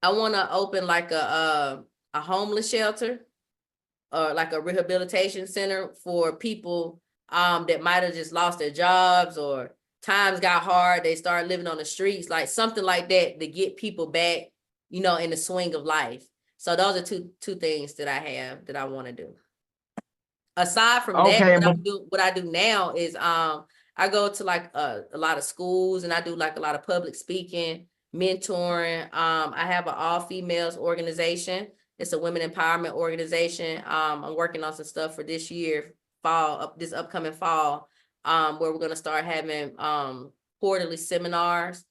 want to open like a homeless shelter or like a rehabilitation center for people that might have just lost their jobs or times got hard, they started living on the streets, like something like that to get people back, in the swing of life. So those are two things that I have that I want to do. Aside from that, what I do now is I go to like a lot of schools and I do like a lot of public speaking, mentoring. I have an all females organization. It's a women empowerment organization. I'm working on some stuff for this year, this upcoming fall, where we're going to start having quarterly seminars,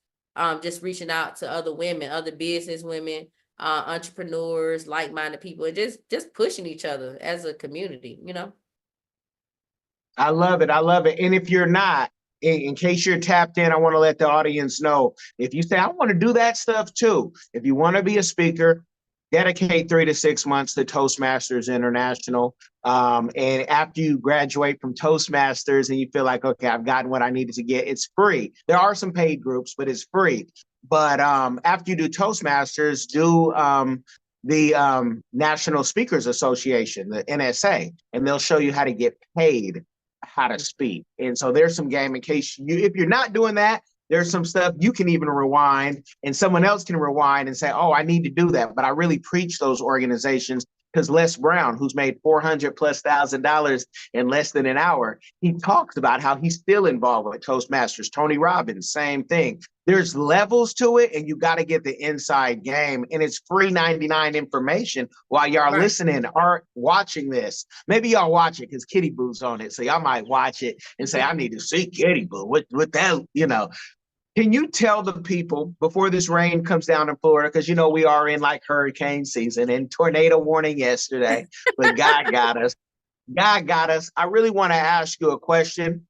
just reaching out to other women, other business women, entrepreneurs, like-minded people, and just pushing each other as a community, I love it. I love it. And if you're not, in case you're tapped in, I want to let the audience know, if you say, I want to do that stuff too, if you want to be a speaker, dedicate 3 to 6 months to Toastmasters International. And after you graduate from Toastmasters and you feel like, okay, I've gotten what I needed to get, it's free. There are some paid groups, but it's free. But after you do Toastmasters, do the National Speakers Association, the NSA, and they'll show you how to get paid, how to speak. And so there's some game in case if you're not doing that, there's some stuff you can even rewind and someone else can rewind and say, oh, I need to do that. But I really preach those organizations because Les Brown, who's made $400,000+ in less than an hour, he talks about how he's still involved with Toastmasters. Tony Robbins, same thing. There's levels to it, and you got to get the inside game, and it's free 99 information while y'all listening or watching this. Maybe y'all watch it because Kitty Boo's on it, so y'all might watch it and say, I need to see Kitty Boo. With that, Can you tell the people before this rain comes down in Florida, because we are in like hurricane season and tornado warning yesterday, but God got us. God got us. I really want to ask you a question,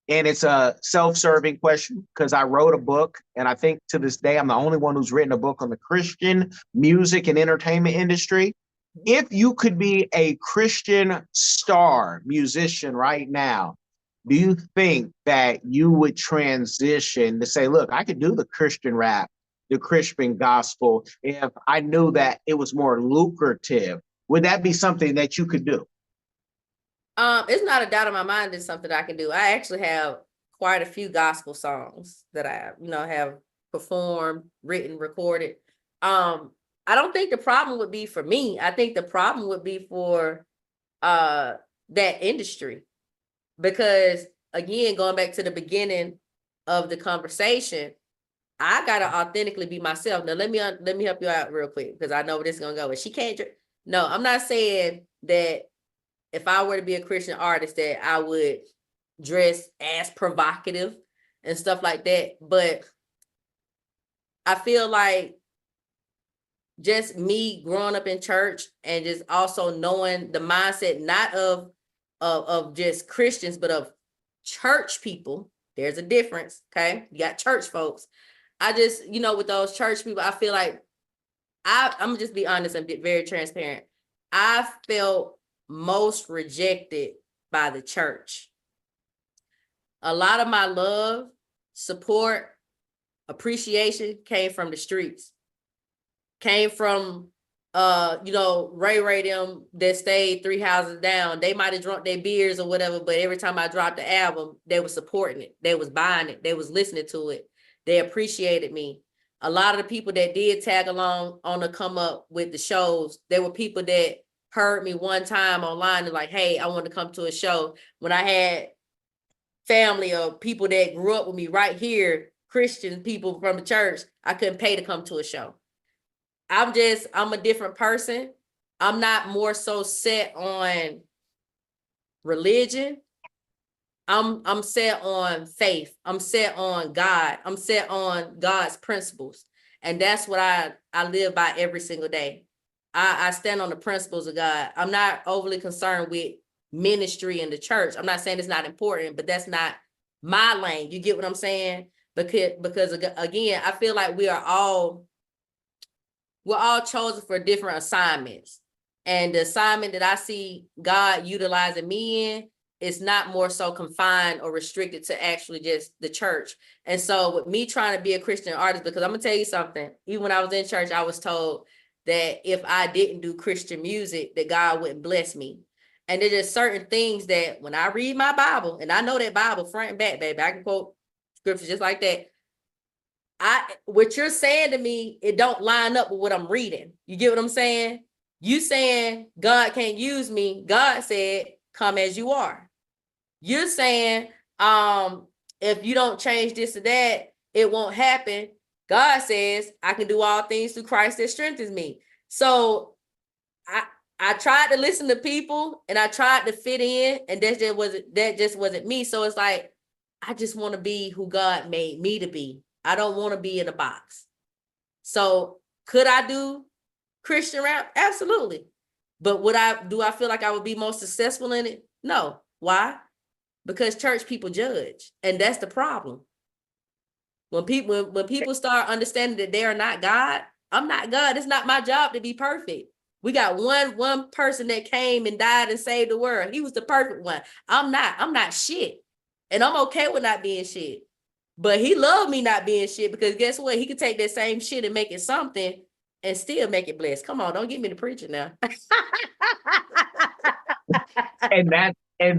and it's a self-serving question because I wrote a book, and I think to this day I'm the only one who's written a book on the Christian music and entertainment industry. If you could be a Christian star musician right now, do you think that you would transition to say, look, I could do the Christian rap, the Christian gospel, if I knew that it was more lucrative? Would that be something that you could do? It's not a doubt in my mind it's something I can do. I actually have quite a few gospel songs that I, have performed, written, recorded. I don't think the problem would be for me. I think the problem would be for that industry. Because again, going back to the beginning of the conversation, I gotta authentically be myself. Now, let me help you out real quick because I know where this is gonna go. But she can't. No, I'm not saying that if I were to be a Christian artist that I would dress as provocative and stuff like that. But I feel like just me growing up in church and just also knowing the mindset not of just Christians, but of church people. There's a difference, okay? You got church folks. I just, with those church people, I feel like I'm gonna just be honest and be very transparent. I felt most rejected by the church. A lot of my love support, appreciation came from the streets. Came from Ray them that stayed 3 houses down. They might have drunk their beers or whatever, but every time I dropped the album, they were supporting it. They was buying it. They was listening to it. They appreciated me. A lot of the people that did tag along on the come up with the shows, there were people that heard me one time online and like, hey, I want to come to a show. When I had family or people that grew up with me right here, Christian people from the church, I couldn't pay to come to a show. I'm a different person. I'm not more so set on religion. I'm set on faith. I'm set on God. I'm set on God's principles. And that's what I live by every single day. I stand on the principles of God. I'm not overly concerned with ministry in the church. I'm not saying it's not important, but that's not my lane. You get what I'm saying? Because again, I feel like we're all chosen for different assignments. And the assignment that I see God utilizing me in is not more so confined or restricted to actually just the church. And so with me trying to be a Christian artist, because I'm gonna tell you something, even when I was in church, I was told that if I didn't do Christian music, that God wouldn't bless me. And there's just certain things that when I read my Bible, and I know that Bible front and back, baby, I can quote scriptures just like that. What you're saying to me, it don't line up with what I'm reading. You get what I'm saying? You saying God can't use me. God said, come as you are. You're saying, if you don't change this or that, it won't happen. God says, I can do all things through Christ that strengthens me. So I tried to listen to people and I tried to fit in, and that just wasn't me. So it's like, I just want to be who God made me to be. I don't want to be in a box. So could I do Christian rap? Absolutely. But do I feel like I would be most successful in it? No. Why? Because church people judge. And that's the problem. When people start understanding that they are not God, I'm not God. It's not my job to be perfect. We got one person that came and died and saved the world. He was the perfect one. I'm not shit. And I'm okay with not being shit. But he loved me not being shit, because guess what? He could take that same shit and make it something and still make it blessed. Come on, don't get me to preaching now. And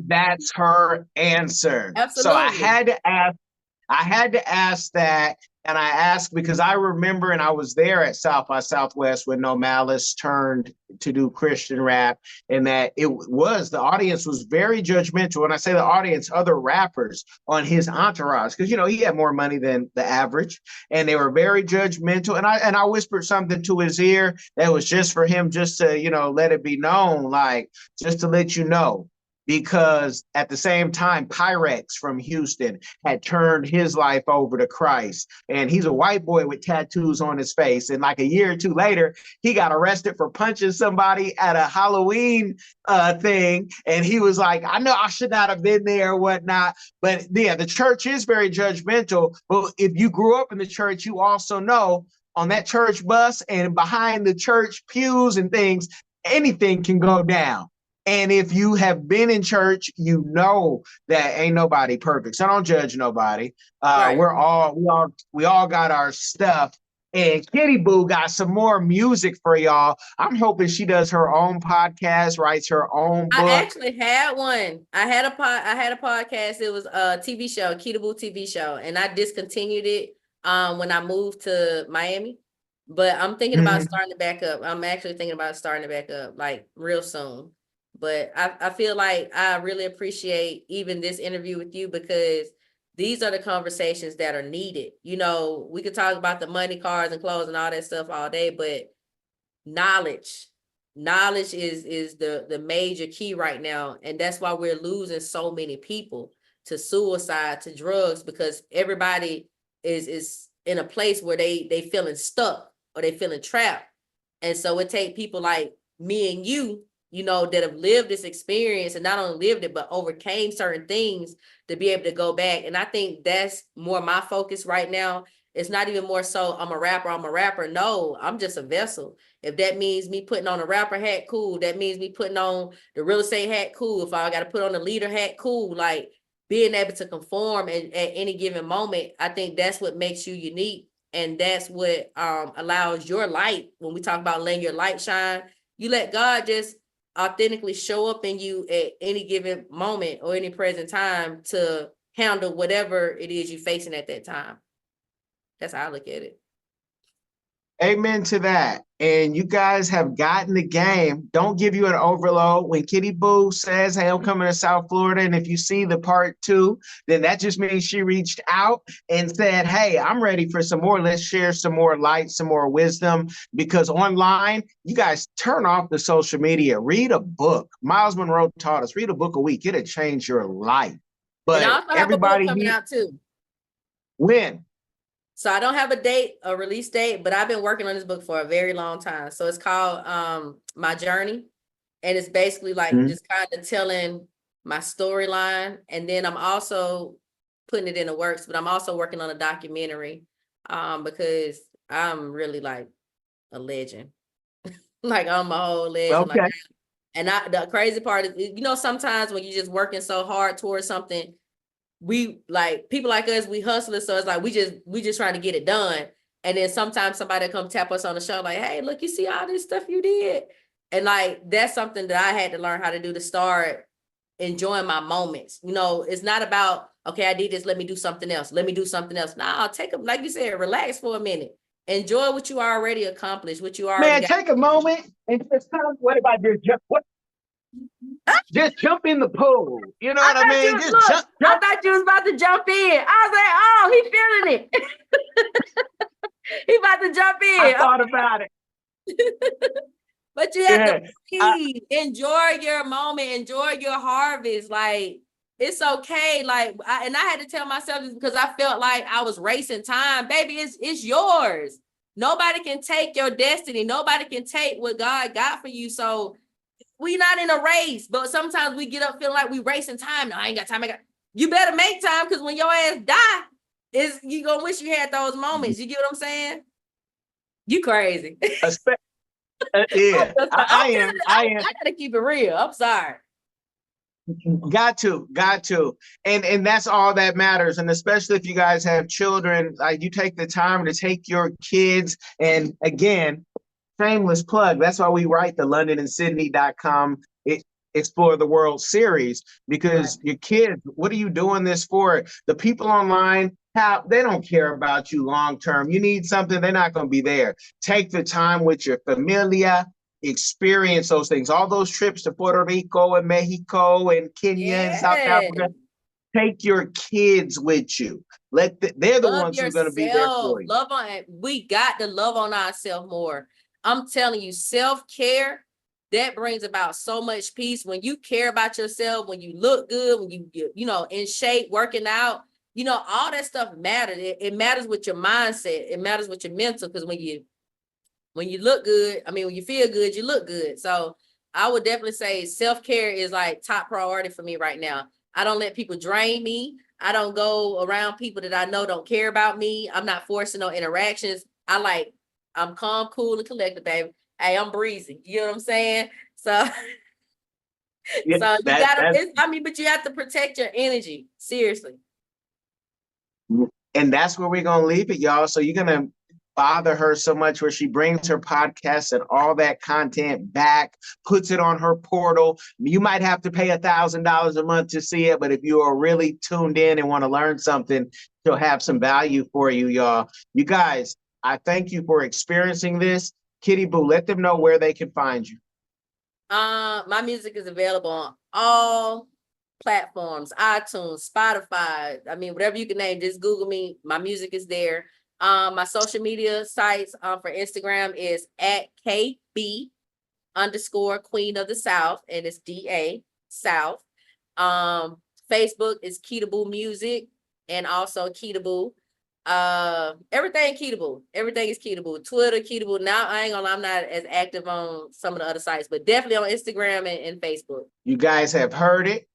that's her answer. So Absolutely. I had to ask that, and I asked because I remember, and I was there at South by Southwest when No Malice turned to do Christian rap, and that the audience was very judgmental. When I say the audience, other rappers on his entourage, because he had more money than the average, and they were very judgmental. And I whispered something to his ear that was just for him, just to let it be known, like just to let you know. Because at the same time, Pyrex from Houston had turned his life over to Christ. And he's a white boy with tattoos on his face. And like a year or two later, he got arrested for punching somebody at a Halloween thing. And he was like, I know I should not have been there or whatnot. But yeah, the church is very judgmental. But if you grew up in the church, you also know on that church bus and behind the church pews and things, anything can go down. And if you have been in church, you know that ain't nobody perfect. So don't judge nobody. Right. We all got our stuff. And Kitty Boo got some more music for y'all. I'm hoping she does her own podcast, writes her own book. I actually had one. I had a podcast. It was a TV show, Kita Boo TV show, and I discontinued it when I moved to Miami. But I'm thinking about starting it back up. I'm actually thinking about starting it back up like real soon. But I feel like I really appreciate even this interview with you, because these are the conversations that are needed. We could talk about the money, cars, and clothes and all that stuff all day, but knowledge is the major key right now. And that's why we're losing so many people to suicide, to drugs, because everybody is in a place where they feeling stuck or they feeling trapped. And so it take people like me and you, that have lived this experience, and not only lived it, but overcame certain things to be able to go back. And I think that's more my focus right now. It's not even more so I'm a rapper. No, I'm just a vessel. If that means me putting on a rapper hat, cool. That means me putting on the real estate hat, cool. If I got to put on the leader hat, cool. Like, being able to conform at any given moment, I think that's what makes you unique. And that's what allows your light, when we talk about letting your light shine, you let God just authentically show up in you at any given moment or any present time to handle whatever it is you're facing at that time. That's how I look at it. Amen to that. And you guys have gotten the game. Don't give you an overload. When Kitty Boo says, hey, I'm coming to South Florida, and if you see the part 2, then that just means she reached out and said, hey, I'm ready for some more. Let's share some more light, some more wisdom, because online, you guys turn off the social media. Read a book. Miles Monroe taught us, read a book a week. It'll change your life. And I But also have a book everybody coming here, out too. when? So I don't have a release date, but I've been working on this book for a very long time. So it's called My Journey. And it's basically like just kind of telling my storyline. And then I'm also putting it in the works, but I'm also working on a documentary because I'm really like a legend. Like I'm a whole legend. Okay. Like, and the crazy part is, you know, sometimes when you're just working so hard towards something, we like people like us, we hustlers, so it's like we just trying to get it done. And then sometimes somebody come tap us on the shoulder like, hey, look, you see all this stuff you did. And like that's something that I had to learn how to do to start enjoying my moments. You know, it's not about, okay, I did this, let me do something else. Let me do something else. Nah, I'll take them, like you said, relax for a minute. Enjoy what you already accomplished, what you already Man, take a moment and just kind of, what about this? Just jump in the pool. You know what I mean? Just jump. I thought you was about to jump in. I was like, oh, he feeling it. He about to jump in. I thought about it. But you have to breathe. Enjoy your moment. Enjoy your harvest. Like, it's okay. Like, I had to tell myself this because I felt like I was racing time. Baby, it's yours. Nobody can take your destiny. Nobody can take what God got for you. So we not in a race, but sometimes we get up feeling like we racing time. No, I ain't got time. You better make time, because when your ass die, you gonna wish you had those moments. You get what I'm saying? You crazy. Yeah, I am. I gotta keep it real. I'm sorry. Got to. And that's all that matters. And especially if you guys have children, like you take the time to take your kids. And again, shameless plug. That's why we write the LondonandSydney.com Explore the World series, because your kids, what are you doing this for? The people online, they don't care about you long term. You need something, they're not going to be there. Take the time with your familia, experience those things. All those trips to Puerto Rico and Mexico and Kenya and South Africa. Take your kids with you. They're the ones who are going to be there for you. We got to love on ourselves more. I'm telling you, self-care, that brings about so much peace. When you care about yourself, when you look good, when you know, in shape, working out, you know, all that stuff matters. It matters with your mindset. It matters with your mental, because when you look good, I mean, when you feel good, you look good. So I would definitely say self-care is like top priority for me right now. I don't let people drain me. I don't go around people that I know don't care about me. I'm not forcing no interactions. I'm calm, cool, and collected, baby. Hey, I'm breezy. You know what I'm saying? So, Yeah, so you but you have to protect your energy. Seriously. And that's where we're going to leave it, y'all. So you're going to bother her so much where she brings her podcast and all that content back, puts it on her portal. You might have to pay $1,000 a month to see it, but if you are really tuned in and want to learn something, she'll have some value for you, y'all. You guys, I thank you for experiencing this. Kitty Boo, let them know where they can find you. My music is available on all platforms, iTunes, Spotify. I mean, whatever you can name, just Google me. My music is there. My social media sites for Instagram is at KB_Queen of the South, and it's DA South. Facebook is Kita Boo Music, and also Kita Boo. Everything Kita Boo. Everything is Kita Boo. Twitter, Kita Boo. Now I ain't gonna lie, I'm not as active on some of the other sites, but definitely on Instagram and Facebook. You guys have heard it.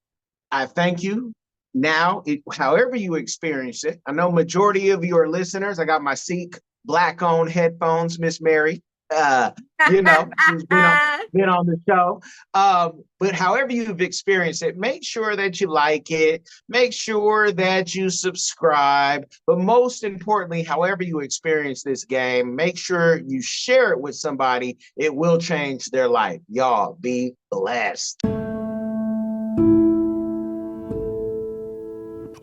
I thank you. Now, however you experience it, I know majority of you are listeners. I got my Seek Black-owned headphones, Miss Mary. you know, who's been on the show. But however you've experienced it, make sure that you like it, make sure that you subscribe, but most importantly, however you experience this game, make sure you share it with somebody. It will change their life. Y'all be blessed.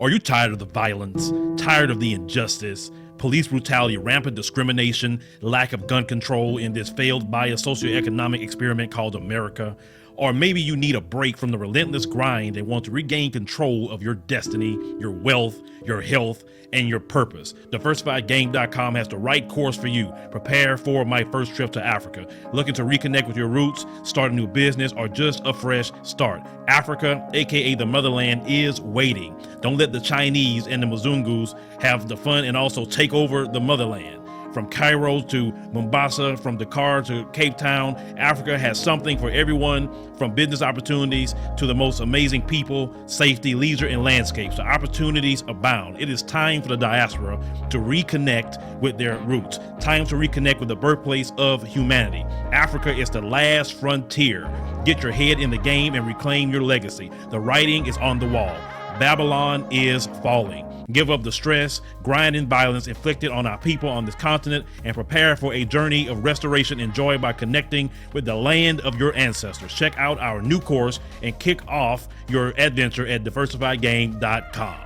Are you tired of the violence, tired of the injustice, police brutality, rampant discrimination, lack of gun control in this failed bio-socioeconomic experiment called America? Or maybe you need a break from the relentless grind and want to regain control of your destiny, your wealth, your health, and your purpose. DiversifiedGame.com has the right course for you. Prepare for my first trip to Africa. Looking to reconnect with your roots, start a new business, or just a fresh start. Africa, aka the motherland, is waiting. Don't let the Chinese and the Mzungus have the fun and also take over the motherland. From Cairo to Mombasa, from Dakar to Cape Town, Africa has something for everyone, from business opportunities to the most amazing people, safety, leisure, and landscapes. The opportunities abound. It is time for the diaspora to reconnect with their roots. Time to reconnect with the birthplace of humanity. Africa is the last frontier. Get your head in the game and reclaim your legacy. The writing is on the wall. Babylon is falling. Give up the stress, grind, and violence inflicted on our people on this continent and prepare for a journey of restoration and joy by connecting with the land of your ancestors. Check out our new course and kick off your adventure at diversifiedgame.com.